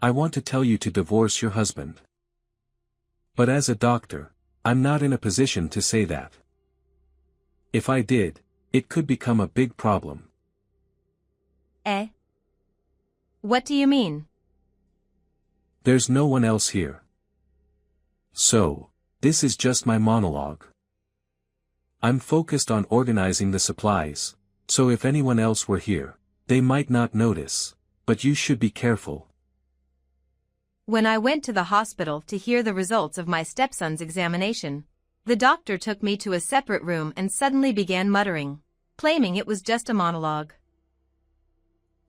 I want to tell you to divorce your husband. But as a doctor, I'm not in a position to say that. If I did, it could become a big problem. Eh? What do you mean? There's no one else here. So, this is just my monologue. I'm focused on organizing the supplies, so if anyone else were here, they might not notice, but you should be careful. When I went to the hospital to hear the results of my stepson's examination, the doctor took me to a separate room and suddenly began muttering, claiming it was just a monologue.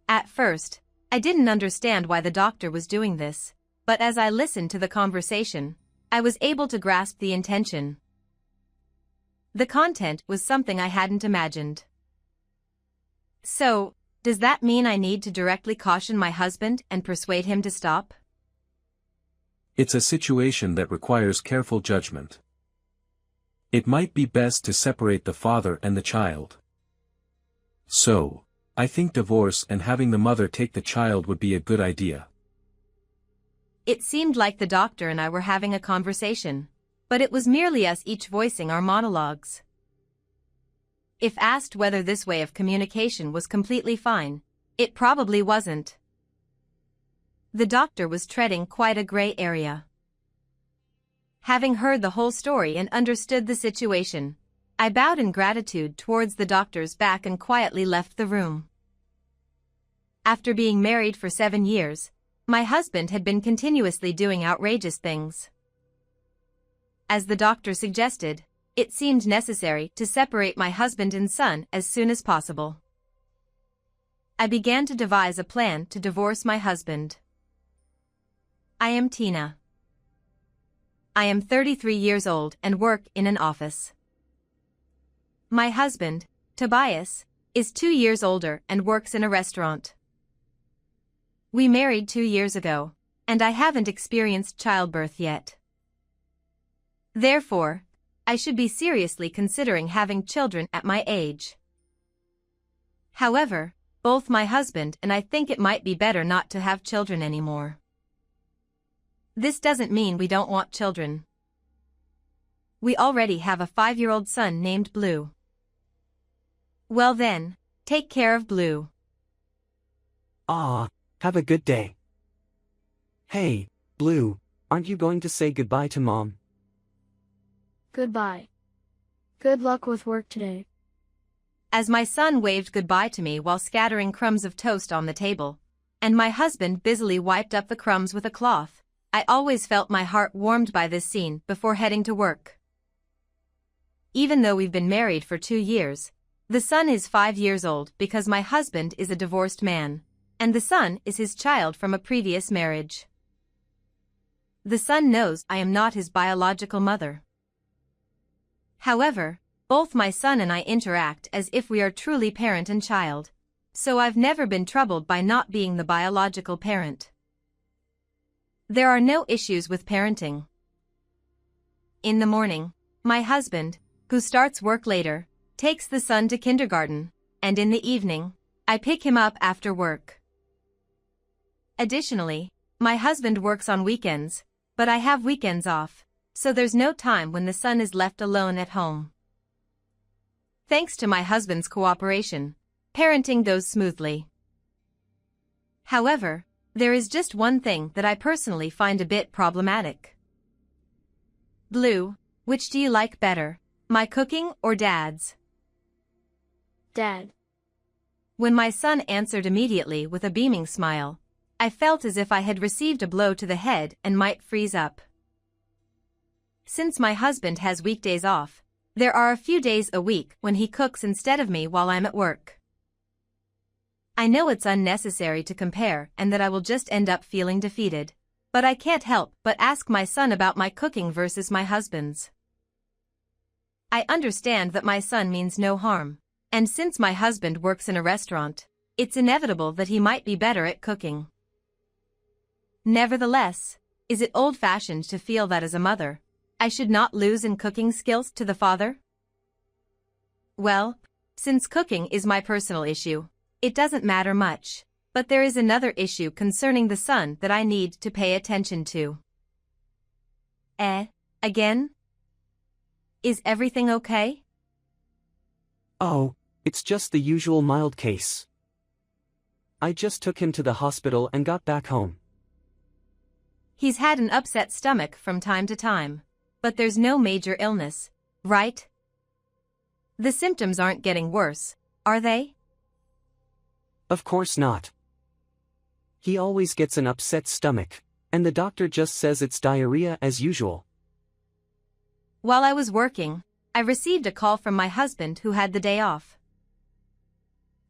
At first, I didn't understand why the doctor was doing this, but as I listened to the conversation, I was able to grasp the intention. The content was something I hadn't imagined. So, does that mean I need to directly caution my husband and persuade him to stop? It's a situation that requires careful judgment. It might be best to separate the father and the child. So, I think divorce and having the mother take the child would be a good idea. It seemed like the doctor and I were having a conversation, but it was merely us each voicing our monologues. If asked whether this way of communication was completely fine, it probably wasn't. The doctor was treading quite a gray area. Having heard the whole story and understood the situation, I bowed in gratitude towards the doctor's back and quietly left the room. After being married for 7 years, my husband had been continuously doing outrageous things. As the doctor suggested, it seemed necessary to separate my husband and son as soon as possible. I began to devise a plan to divorce my husband. I am Tina. I am 33 years old and work in an office. My husband, Tobias, is 2 years older and works in a restaurant. We married 2 years ago, and I haven't experienced childbirth yet. Therefore, I should be seriously considering having children at my age. However, both my husband and I think it might be better not to have children anymore. This doesn't mean we don't want children. We already have a 5-year-old son named Blue. Well then, take care of Blue. Ah, have a good day. Hey, Blue, aren't you going to say goodbye to Mom? Goodbye. Good luck with work today. As my son waved goodbye to me while scattering crumbs of toast on the table, and my husband busily wiped up the crumbs with a cloth, I always felt my heart warmed by this scene before heading to work. Even though we've been married for 2 years, the son is 5 years old because my husband is a divorced man, and the son is his child from a previous marriage. The son knows I am not his biological mother. However, both my son and I interact as if we are truly parent and child, so I've never been troubled by not being the biological parent. There are no issues with parenting. In the morning, my husband, who starts work later, takes the son to kindergarten, and in the evening, I pick him up after work. Additionally, my husband works on weekends, but I have weekends off, so there's no time when the son is left alone at home. Thanks to my husband's cooperation, parenting goes smoothly. However, there is just one thing that I personally find a bit problematic. Blue, which do you like better, my cooking or Dad's? Dad. When my son answered immediately with a beaming smile, I felt as if I had received a blow to the head and might freeze up. Since my husband has weekdays off, there are a few days a week when he cooks instead of me while I'm at work. I know it's unnecessary to compare and that I will just end up feeling defeated, but I can't help but ask my son about my cooking versus my husband's. I understand that my son means no harm, and since my husband works in a restaurant, it's inevitable that he might be better at cooking. Nevertheless, is it old-fashioned to feel that as a mother, I should not lose in cooking skills to the father? Well, since cooking is my personal issue, it doesn't matter much, But there is another issue concerning the son that I need to pay attention to. Again? Is everything okay? Oh, it's just the usual mild case. I just took him to the hospital and got back home. He's had an upset stomach from time to time, but there's no major illness, right? The symptoms aren't getting worse, are they? Of course not. He always gets an upset stomach, and the doctor just says it's diarrhea as usual. While I was working, I received a call from my husband who had the day off.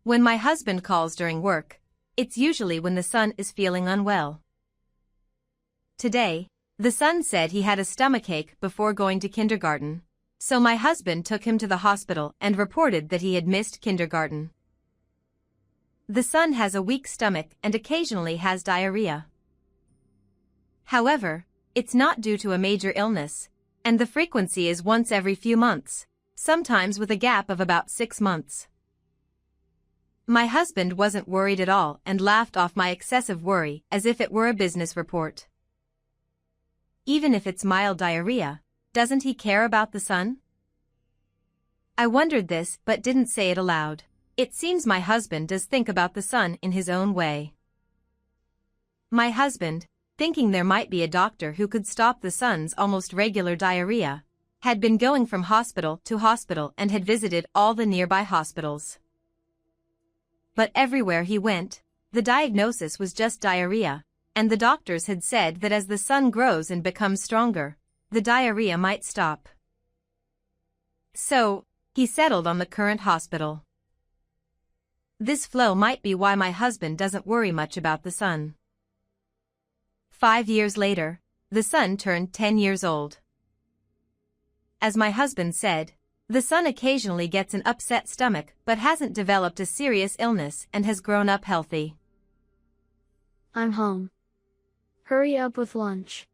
When my husband calls during work, it's usually when the son is feeling unwell. Today, the son said he had a stomachache before going to kindergarten, so my husband took him to the hospital and reported that he had missed kindergarten. The son has a weak stomach and occasionally has diarrhea. However, it's not due to a major illness, and the frequency is once every few months, sometimes with a gap of about 6 months. My husband wasn't worried at all and laughed off my excessive worry as if it were a business report. Even if it's mild diarrhea, doesn't he care about the son? I wondered this but didn't say it aloud. It seems my husband does think about the son in his own way. My husband, thinking there might be a doctor who could stop the son's almost regular diarrhea, had been going from hospital to hospital and had visited all the nearby hospitals. But everywhere he went, the diagnosis was just diarrhea, and the doctors had said that as the son grows and becomes stronger, the diarrhea might stop. So, he settled on the current hospital. This flow might be why my husband doesn't worry much about the son. 5 years later, the son turned 10 years old. As my husband said, the son occasionally gets an upset stomach but hasn't developed a serious illness and has grown up healthy. I'm home. Hurry up with lunch.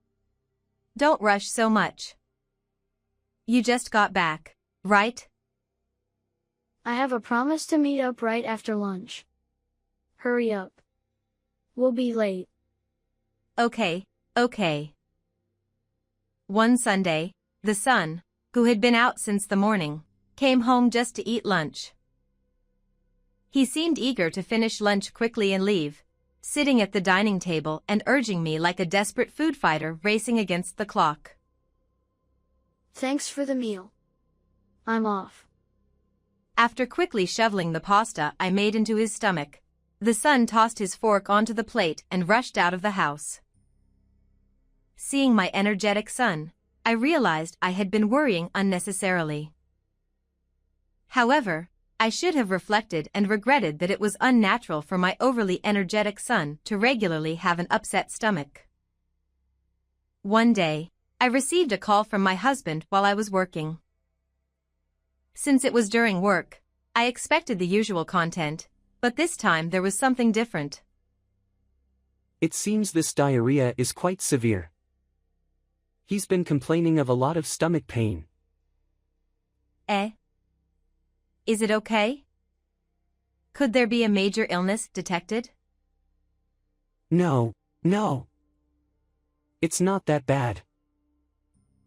Don't rush so much. You just got back, right? I have a promise to meet up right after lunch. Hurry up. We'll be late. Okay. One Sunday, the son, who had been out since the morning, came home just to eat lunch. He seemed eager to finish lunch quickly and leave, sitting at the dining table and urging me like a desperate food fighter racing against the clock. Thanks for the meal. I'm off. After quickly shoveling the pasta I made into his stomach, the son tossed his fork onto the plate and rushed out of the house. Seeing my energetic son, I realized I had been worrying unnecessarily. However, I should have reflected and regretted that it was unnatural for my overly energetic son to regularly have an upset stomach. One day, I received a call from my husband while I was working. Since it was during work, I expected the usual content, but this time there was something different. It seems this diarrhea is quite severe. He's been complaining of a lot of stomach pain. Is it okay? Could there be a major illness detected? No. It's not that bad.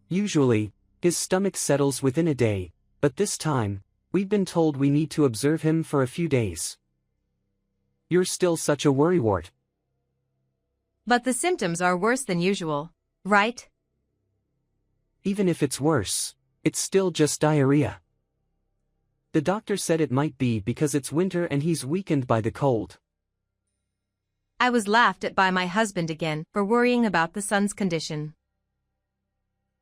Usually, his stomach settles within a day, but this time, we've been told we need to observe him for a few days. You're still such a worrywart. But the symptoms are worse than usual, right? Even if it's worse, it's still just diarrhea. The doctor said it might be because it's winter and he's weakened by the cold. I was laughed at by my husband again for worrying about the son's condition.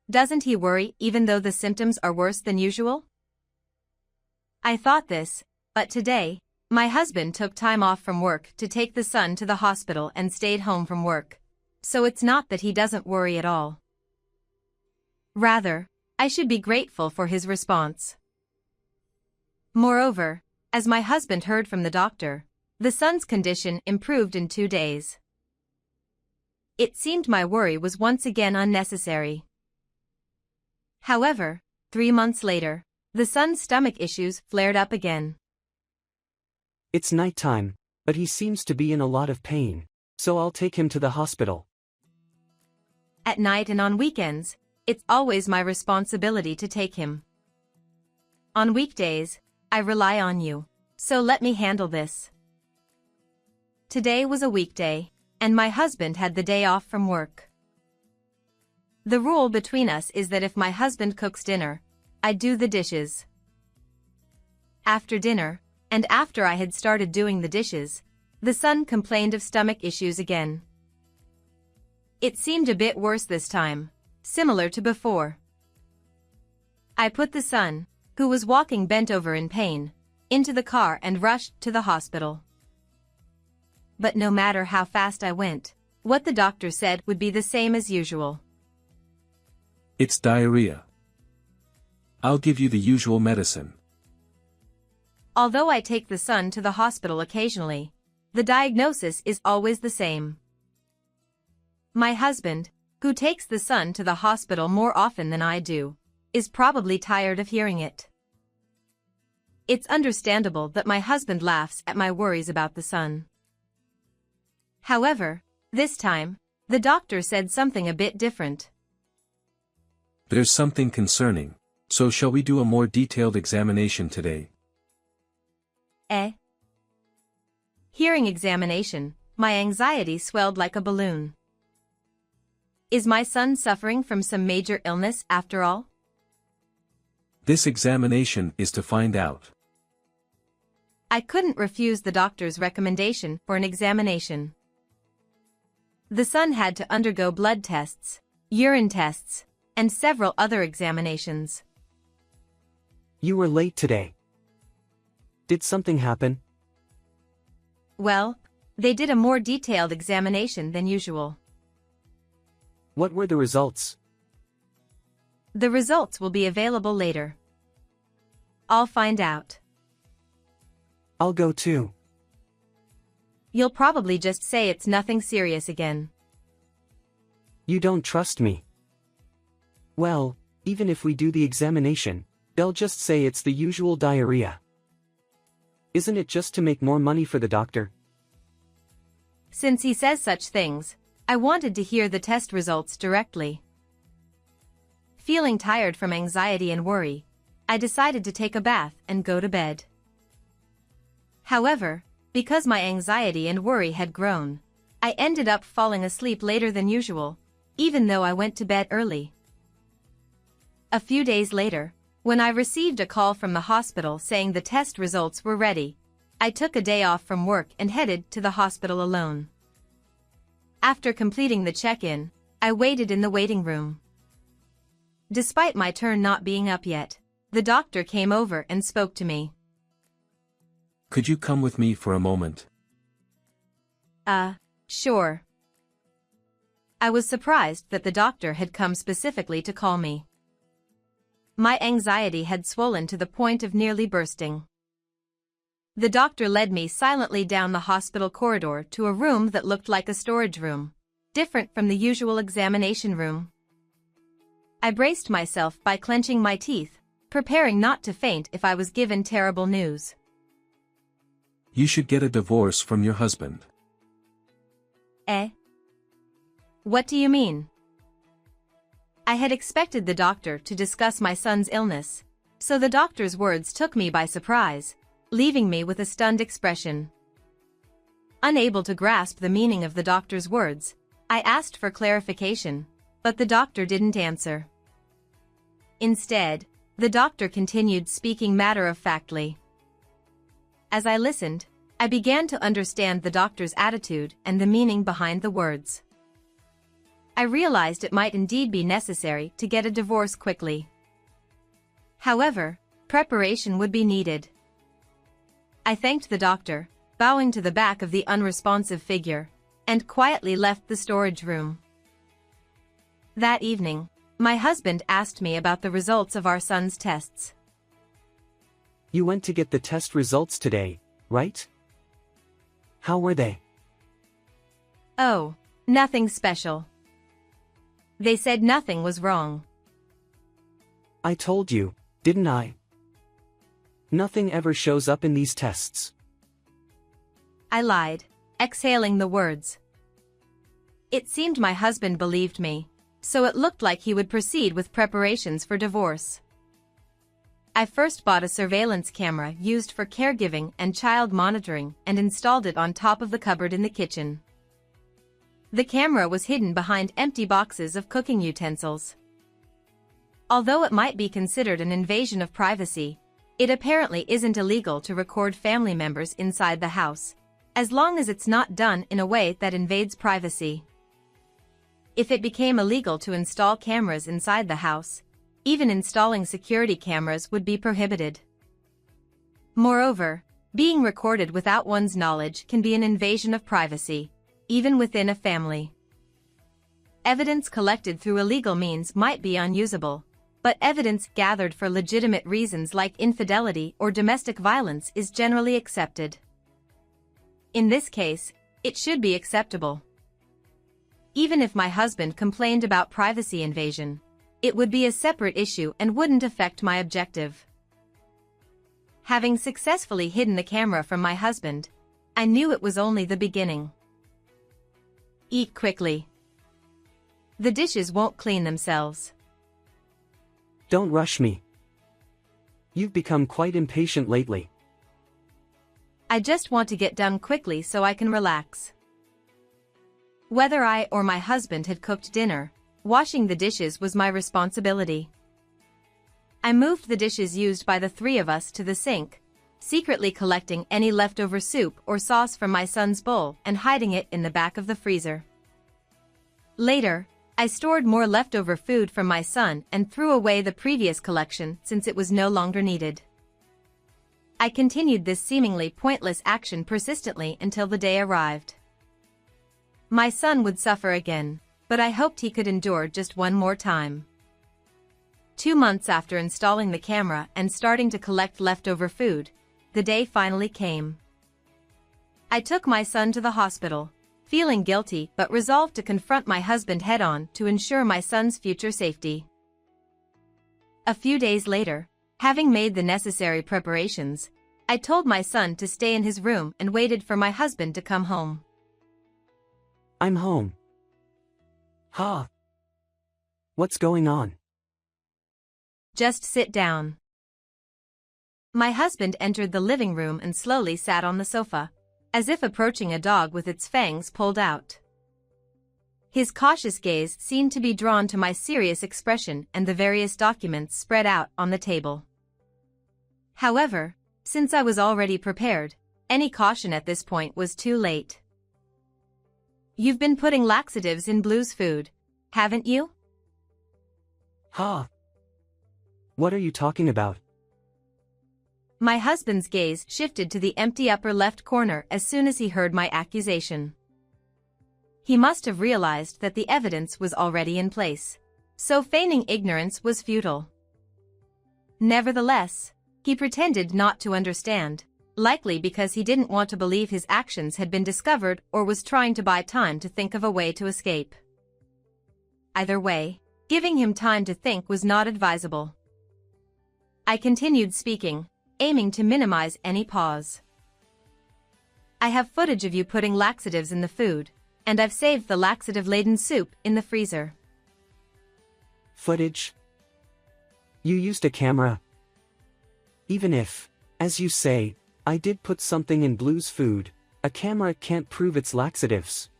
Doesn't he worry even though the symptoms are worse than usual? I thought this, but today, my husband took time off from work to take the son to the hospital and stayed home from work, so it's not that he doesn't worry at all. Rather, I should be grateful for his response. Moreover, as my husband heard from the doctor, the son's condition improved in 2 days. It seemed my worry was once again unnecessary. However, 3 months later, the son's stomach issues flared up again. It's nighttime, but he seems to be in a lot of pain, so I'll take him to the hospital. At night and on weekends, it's always my responsibility to take him. On weekdays, I rely on you, so let me handle this. Today was a weekday, and my husband had the day off from work. The rule between us is that if my husband cooks dinner, I do the dishes. After dinner, and after I had started doing the dishes, the son complained of stomach issues again. It seemed a bit worse this time, similar to before. I put the son, who was walking bent over in pain, into the car and rushed to the hospital. But no matter how fast I went, what the doctor said would be the same as usual. It's diarrhea. I'll give you the usual medicine. Although I take the son to the hospital occasionally, the diagnosis is always the same. My husband, who takes the son to the hospital more often than I do, is probably tired of hearing it. It's understandable that my husband laughs at my worries about the son. However, this time, the doctor said something a bit different. There's something concerning, so shall we do a more detailed examination today? Hearing examination, my anxiety swelled like a balloon. Is my son suffering from some major illness after all? This examination is to find out. I couldn't refuse the doctor's recommendation for an examination. The son had to undergo blood tests, urine tests, and several other examinations. You were late today. Did something happen? Well, they did a more detailed examination than usual. What were the results? The results will be available later. I'll find out. I'll go too. You'll probably just say it's nothing serious again. You don't trust me. Well, even if we do the examination, they'll just say it's the usual diarrhea. Isn't it just to make more money for the doctor? Since he says such things, I wanted to hear the test results directly. Feeling tired from anxiety and worry, I decided to take a bath and go to bed. However, because my anxiety and worry had grown, I ended up falling asleep later than usual, even though I went to bed early. A few days later, when I received a call from the hospital saying the test results were ready, I took a day off from work and headed to the hospital alone. After completing the check-in, I waited in the waiting room. Despite my turn not being up yet, the doctor came over and spoke to me. Could you come with me for a moment? Sure. I was surprised that the doctor had come specifically to call me. My anxiety had swollen to the point of nearly bursting. The doctor led me silently down the hospital corridor to a room that looked like a storage room, different from the usual examination room. I braced myself by clenching my teeth, preparing not to faint if I was given terrible news. You should get a divorce from your husband. What do you mean? I had expected the doctor to discuss my son's illness, so the doctor's words took me by surprise, leaving me with a stunned expression. Unable to grasp the meaning of the doctor's words, I asked for clarification, but the doctor didn't answer. Instead, the doctor continued speaking matter-of-factly. As I listened, I began to understand the doctor's attitude and the meaning behind the words. I realized it might indeed be necessary to get a divorce quickly. However, preparation would be needed. I thanked the doctor, bowing to the back of the unresponsive figure, and quietly left the storage room. That evening, my husband asked me about the results of our son's tests. You went to get the test results today, right? How were they? Oh, nothing special. They said nothing was wrong. I told you, didn't I? Nothing ever shows up in these tests. I lied, exhaling the words. It seemed my husband believed me, so it looked like he would proceed with preparations for divorce. I first bought a surveillance camera used for caregiving and child monitoring and installed it on top of the cupboard in the kitchen. The camera was hidden behind empty boxes of cooking utensils. Although it might be considered an invasion of privacy, it apparently isn't illegal to record family members inside the house, as long as it's not done in a way that invades privacy. If it became illegal to install cameras inside the house, even installing security cameras would be prohibited. Moreover, being recorded without one's knowledge can be an invasion of privacy, even within a family. Evidence collected through illegal means might be unusable, but evidence gathered for legitimate reasons like infidelity or domestic violence is generally accepted. In this case, it should be acceptable. Even if my husband complained about privacy invasion, it would be a separate issue and wouldn't affect my objective. Having successfully hidden the camera from my husband, I knew it was only the beginning. Eat quickly. The dishes won't clean themselves. Don't rush me. You've become quite impatient lately. I just want to get done quickly so I can relax. Whether I or my husband had cooked dinner, washing the dishes was my responsibility. I moved the dishes used by the three of us to the sink, secretly collecting any leftover soup or sauce from my son's bowl and hiding it in the back of the freezer. Later, I stored more leftover food from my son and threw away the previous collection since it was no longer needed. I continued this seemingly pointless action persistently until the day arrived. My son would suffer again, but I hoped he could endure just one more time. 2 months after installing the camera and starting to collect leftover food, the day finally came. I took my son to the hospital, feeling guilty but resolved to confront my husband head-on to ensure my son's future safety. A few days later, having made the necessary preparations, I told my son to stay in his room and waited for my husband to come home. I'm home. Ha! What's going on? Just sit down. My husband entered the living room and slowly sat on the sofa, as if approaching a dog with its fangs pulled out. His cautious gaze seemed to be drawn to my serious expression and the various documents spread out on the table. However, since I was already prepared, any caution at this point was too late. You've been putting laxatives in Blue's food, haven't you? Ha! What are you talking about? My husband's gaze shifted to the empty upper left corner as soon as he heard my accusation. He must have realized that the evidence was already in place, so feigning ignorance was futile. Nevertheless, he pretended not to understand, likely because he didn't want to believe his actions had been discovered or was trying to buy time to think of a way to escape. Either way, giving him time to think was not advisable. I continued speaking, aiming to minimize any pause. I have footage of you putting laxatives in the food, and I've saved the laxative-laden soup in the freezer. Footage? You used a camera? Even if, as you say, I did put something in Blue's food, a camera can't prove it's laxatives.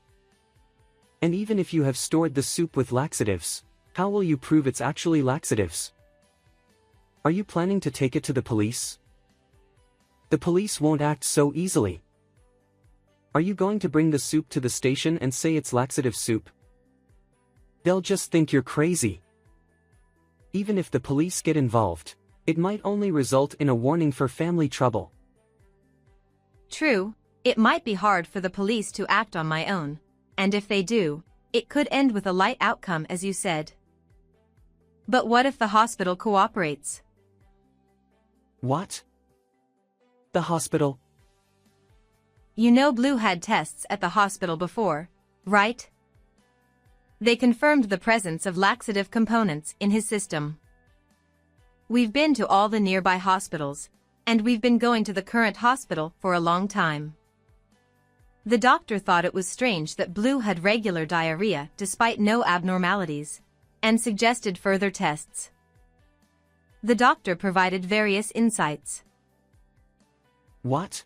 And even if you have stored the soup with laxatives, how will you prove it's actually laxatives? Are you planning to take it to the police? The police won't act so easily. Are you going to bring the soup to the station and say it's laxative soup? They'll just think you're crazy. Even if the police get involved, it might only result in a warning for family trouble. True, it might be hard for the police to act on my own, and if they do, it could end with a light outcome as you said. But what if the hospital cooperates? What? The hospital? You know Blue had tests at the hospital before, right? They confirmed the presence of laxative components in his system. We've been to all the nearby hospitals, and we've been going to the current hospital for a long time. The doctor thought it was strange that Blue had regular diarrhea despite no abnormalities, and suggested further tests. The doctor provided various insights. What?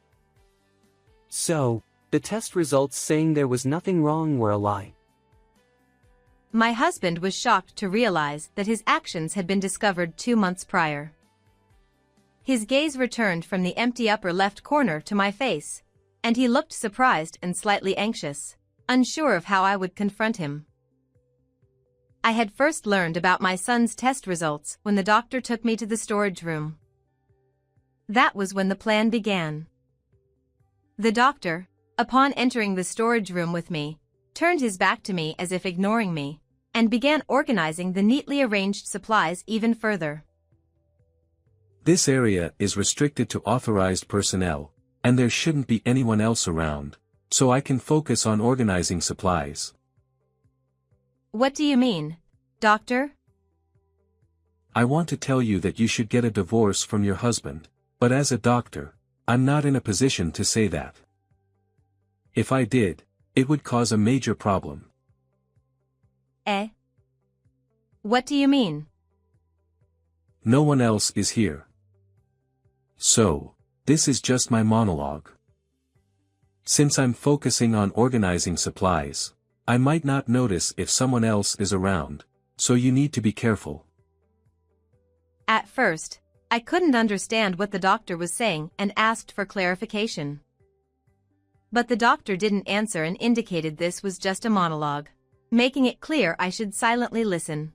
So, the test results saying there was nothing wrong were a lie. My husband was shocked to realize that his actions had been discovered 2 months prior. His gaze returned from the empty upper left corner to my face, and he looked surprised and slightly anxious, unsure of how I would confront him. I had first learned about my son's test results when the doctor took me to the storage room. That was when the plan began. The doctor, upon entering the storage room with me, turned his back to me as if ignoring me, and began organizing the neatly arranged supplies even further. This area is restricted to authorized personnel, and there shouldn't be anyone else around, so I can focus on organizing supplies. What do you mean, doctor? I want to tell you that you should get a divorce from your husband, but as a doctor, I'm not in a position to say that. If I did, it would cause a major problem. Eh? What do you mean? No one else is here. So, this is just my monologue. Since I'm focusing on organizing supplies, I might not notice if someone else is around, so you need to be careful. At first, I couldn't understand what the doctor was saying and asked for clarification. But the doctor didn't answer and indicated this was just a monologue, making it clear I should silently listen.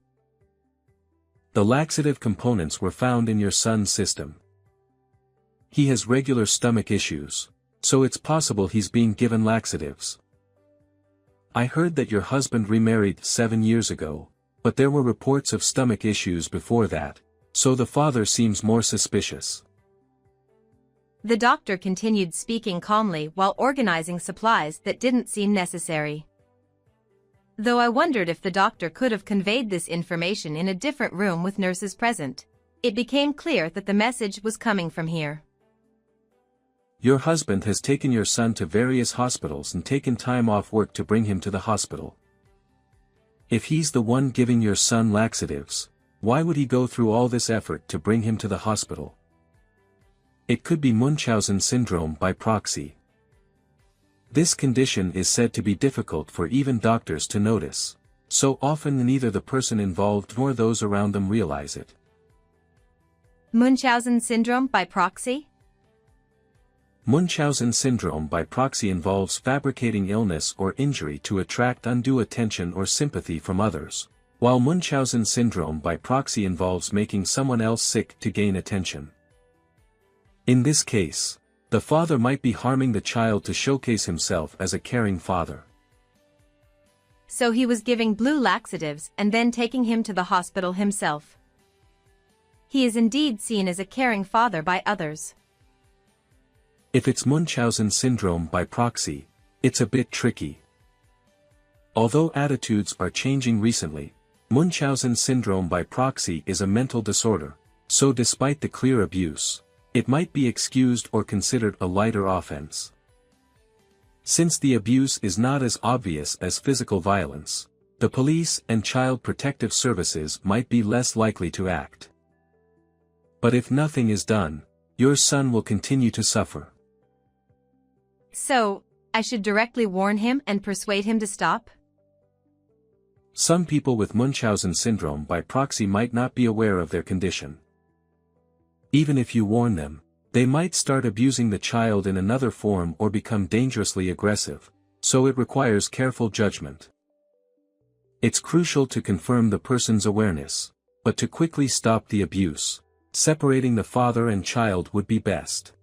The laxative components were found in your son's system. He has regular stomach issues, so it's possible he's being given laxatives. I heard that your husband remarried 7 years ago, but there were reports of stomach issues before that, so the father seems more suspicious. The doctor continued speaking calmly while organizing supplies that didn't seem necessary. Though I wondered if the doctor could have conveyed this information in a different room with nurses present, it became clear that the message was coming from here. Your husband has taken your son to various hospitals and taken time off work to bring him to the hospital. If he's the one giving your son laxatives, why would he go through all this effort to bring him to the hospital? It could be Munchausen syndrome by proxy. This condition is said to be difficult for even doctors to notice, so often neither the person involved nor those around them realize it. Munchausen syndrome by proxy? Munchausen syndrome by proxy involves fabricating illness or injury to attract undue attention or sympathy from others, while Munchausen syndrome by proxy involves making someone else sick to gain attention. In this case, the father might be harming the child to showcase himself as a caring father. So he was giving Blue laxatives and then taking him to the hospital himself. He is indeed seen as a caring father by others. If it's Munchausen syndrome by proxy, it's a bit tricky. Although attitudes are changing recently, Munchausen syndrome by proxy is a mental disorder, so despite the clear abuse, it might be excused or considered a lighter offense. Since the abuse is not as obvious as physical violence, the police and child protective services might be less likely to act. But if nothing is done, your son will continue to suffer. So, I should directly warn him and persuade him to stop? Some people with Munchausen syndrome by proxy might not be aware of their condition. Even if you warn them, they might start abusing the child in another form or become dangerously aggressive, so it requires careful judgment. It's crucial to confirm the person's awareness, but to quickly stop the abuse, separating the father and child would be best.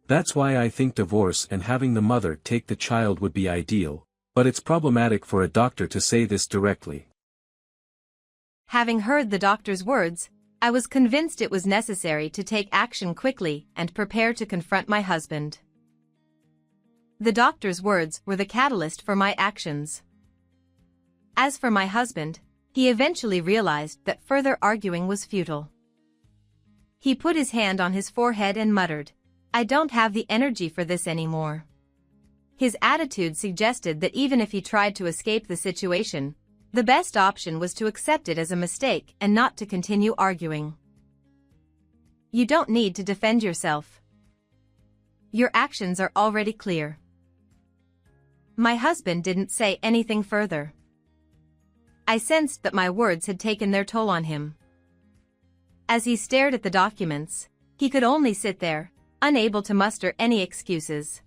That's why I think divorce and having the mother take the child would be ideal, but it's problematic for a doctor to say this directly. Having heard the doctor's words, I was convinced it was necessary to take action quickly and prepare to confront my husband. The doctor's words were the catalyst for my actions. As for my husband, he eventually realized that further arguing was futile. He put his hand on his forehead and muttered, "I don't have the energy for this anymore." His attitude suggested that even if he tried to escape the situation, the best option was to accept it as a mistake and not to continue arguing. You don't need to defend yourself. Your actions are already clear. My husband didn't say anything further. I sensed that my words had taken their toll on him. As he stared at the documents, he could only sit there, unable to muster any excuses.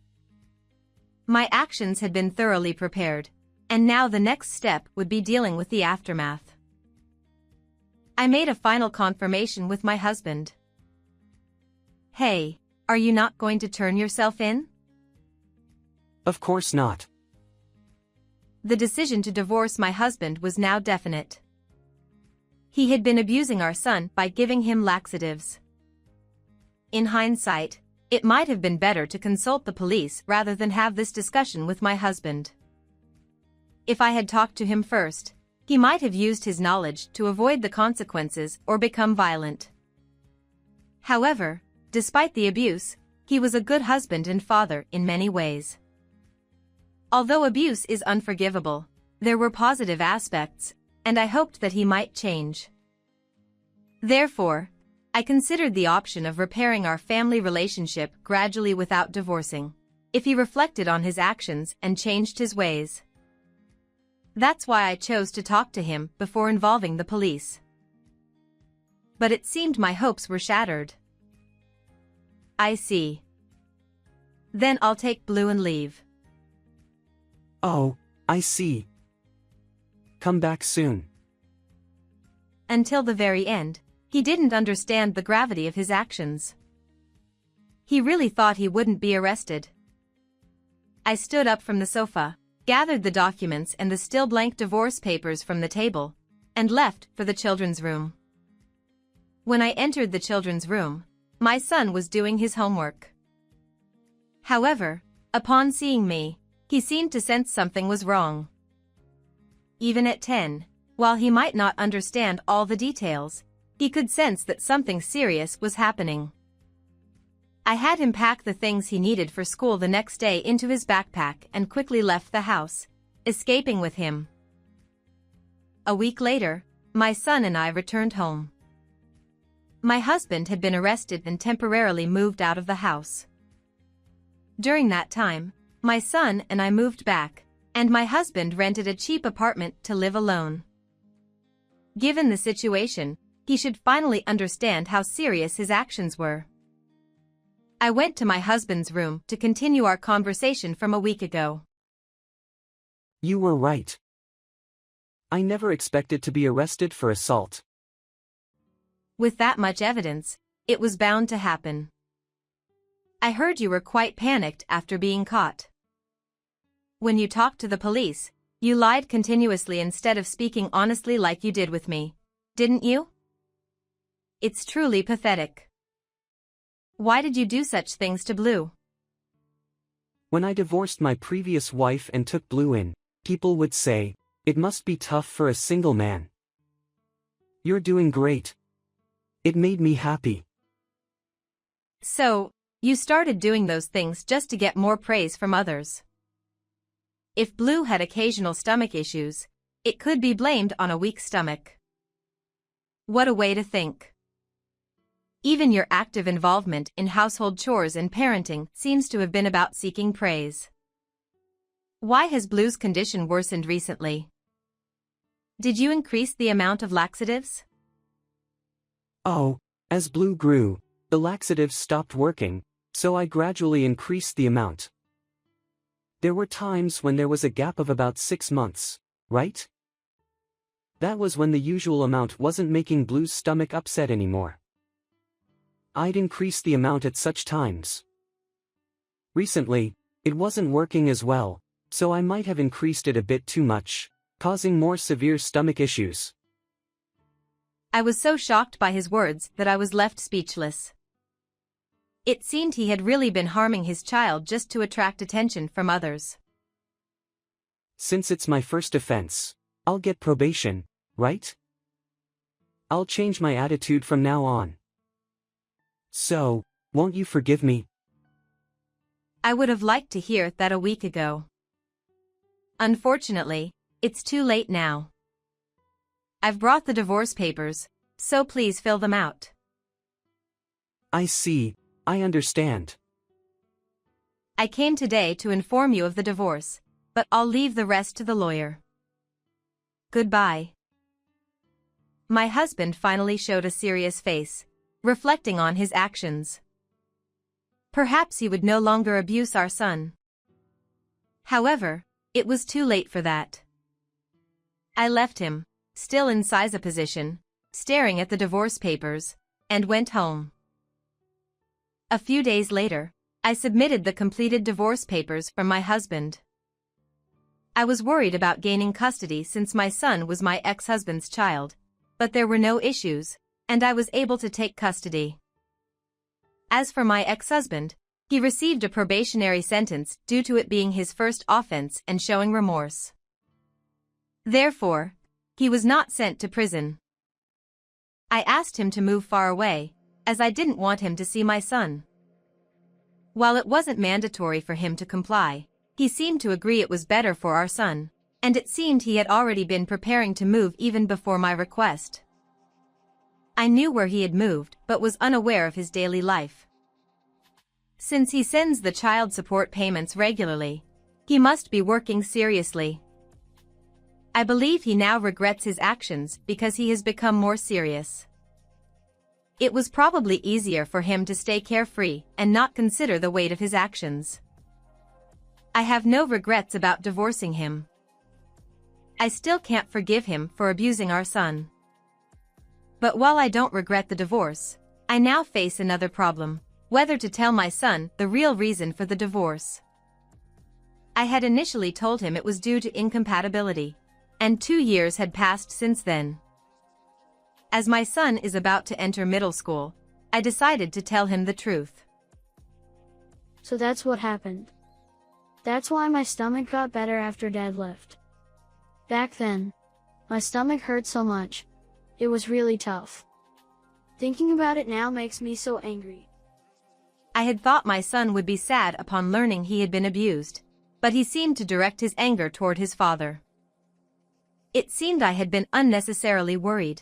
My actions had been thoroughly prepared, and now the next step would be dealing with the aftermath. I made a final confirmation with my husband. Hey, are you not going to turn yourself in? Of course not. The decision to divorce my husband was now definite. He had been abusing our son by giving him laxatives. In hindsight, it might have been better to consult the police rather than have this discussion with my husband. If I had talked to him first, he might have used his knowledge to avoid the consequences or become violent. However, despite the abuse, he was a good husband and father in many ways. Although abuse is unforgivable, there were positive aspects, and I hoped that he might change. Therefore, I considered the option of repairing our family relationship gradually without divorcing, if he reflected on his actions and changed his ways. That's why I chose to talk to him before involving the police. But it seemed my hopes were shattered. I see. Then I'll take Blue and leave. Oh, I see. Come back soon. Until the very end, he didn't understand the gravity of his actions. He really thought he wouldn't be arrested. I stood up from the sofa, gathered the documents and the still blank divorce papers from the table, and left for the children's room. When I entered the children's room, my son was doing his homework. However, upon seeing me, he seemed to sense something was wrong. Even at 10, while he might not understand all the details, he could sense that something serious was happening. I had him pack the things he needed for school the next day into his backpack and quickly left the house, escaping with him. A week later, my son and I returned home. My husband had been arrested and temporarily moved out of the house. During that time, my son and I moved back, and my husband rented a cheap apartment to live alone. Given the situation, he should finally understand how serious his actions were. I went to my husband's room to continue our conversation from a week ago. You were right. I never expected to be arrested for assault. With that much evidence, it was bound to happen. I heard you were quite panicked after being caught. When you talked to the police, you lied continuously instead of speaking honestly like you did with me, didn't you? It's truly pathetic. Why did you do such things to Blue? When I divorced my previous wife and took Blue in, people would say, "It must be tough for a single man. You're doing great." It made me happy. So, you started doing those things just to get more praise from others. If Blue had occasional stomach issues, it could be blamed on a weak stomach. What a way to think. Even your active involvement in household chores and parenting seems to have been about seeking praise. Why has Blue's condition worsened recently? Did you increase the amount of laxatives? Oh, as Blue grew, the laxatives stopped working, so I gradually increased the amount. There were times when there was a gap of about 6 months, right? That was when the usual amount wasn't making Blue's stomach upset anymore. I'd increase the amount at such times. Recently, it wasn't working as well, so I might have increased it a bit too much, causing more severe stomach issues. I was so shocked by his words that I was left speechless. It seemed he had really been harming his child just to attract attention from others. Since it's my first offense, I'll get probation, right? I'll change my attitude from now on. So, won't you forgive me? I would have liked to hear that a week ago. Unfortunately, it's too late now. I've brought the divorce papers, so please fill them out. I see, I understand. I came today to inform you of the divorce, but I'll leave the rest to the lawyer. Goodbye. My husband finally showed a serious face, reflecting on his actions. Perhaps he would no longer abuse our son. However, it was too late for that. I left him, still in Siza position, staring at the divorce papers, and went home. A few days later, I submitted the completed divorce papers from my husband. I was worried about gaining custody since my son was my ex-husband's child, but there were no issues, and I was able to take custody. As for my ex-husband, he received a probationary sentence due to it being his first offense and showing remorse. Therefore, he was not sent to prison. I asked him to move far away, as I didn't want him to see my son. While it wasn't mandatory for him to comply, he seemed to agree it was better for our son, and it seemed he had already been preparing to move even before my request. I knew where he had moved but was unaware of his daily life. Since he sends the child support payments regularly, he must be working seriously. I believe he now regrets his actions because he has become more serious. It was probably easier for him to stay carefree and not consider the weight of his actions. I have no regrets about divorcing him. I still can't forgive him for abusing our son. But while I don't regret the divorce, I now face another problem: whether to tell my son the real reason for the divorce. I had initially told him it was due to incompatibility, and 2 years had passed since then. As my son is about to enter middle school, I decided to tell him the truth. So that's what happened. That's why my stomach got better after Dad left. Back then, my stomach hurt so much. It was really tough. Thinking about it now makes me so angry. I had thought my son would be sad upon learning he had been abused, but he seemed to direct his anger toward his father. It seemed I had been unnecessarily worried.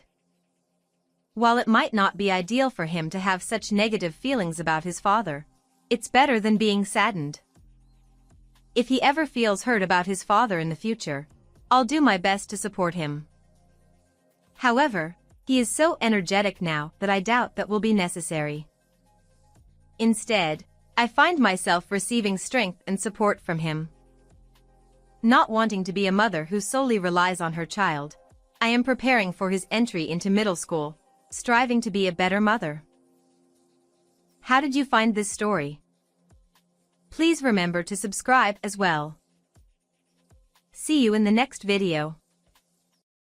While it might not be ideal for him to have such negative feelings about his father, it's better than being saddened. If he ever feels hurt about his father in the future, I'll do my best to support him. However, he is so energetic now that I doubt that will be necessary. Instead, I find myself receiving strength and support from him. Not wanting to be a mother who solely relies on her child, I am preparing for his entry into middle school, striving to be a better mother. How did you find this story? Please remember to subscribe as well. See you in the next video.